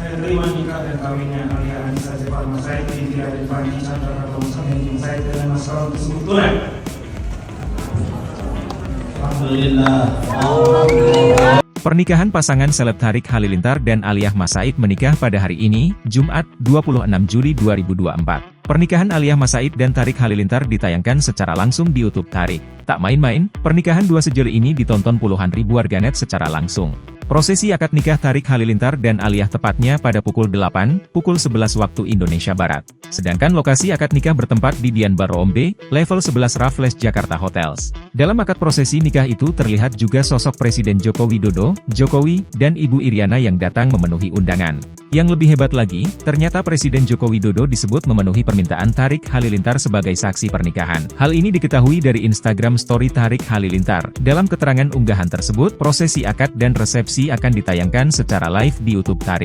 Saya terima nikah dan kawinnya Alia Anissa Zefar Masaid binti Arif Fandi Chandra Prabowo Samin Said dengan mas kawin tersebut tunai. Alhamdulillah. Pernikahan pasangan seleb Tariq Halilintar dan Aliyah Mas Said menikah pada hari ini, Jumat, 26 Juli 2024. Pernikahan Aliyah Mas Said dan Tariq Halilintar ditayangkan secara langsung di YouTube Tariq. Tak main-main, pernikahan dua sejoli ini ditonton puluhan ribu warganet secara langsung. Prosesi akad nikah Tariq Halilintar dan Aliyah tepatnya pada pukul 8, pukul 11 waktu Indonesia Barat. Sedangkan lokasi akad nikah bertempat di Dian Barombe, level 11 Raffles Jakarta Hotels. Dalam akad prosesi nikah itu terlihat juga sosok Presiden Joko Widodo, Jokowi, dan Ibu Iriana yang datang memenuhi undangan. Yang lebih hebat lagi, ternyata Presiden Joko Widodo disebut memenuhi permintaan Tariq Halilintar sebagai saksi pernikahan. Hal ini diketahui dari Instagram Story Tariq Halilintar. Dalam keterangan unggahan tersebut, prosesi akad dan resepsi akan ditayangkan secara live di YouTube Tariq.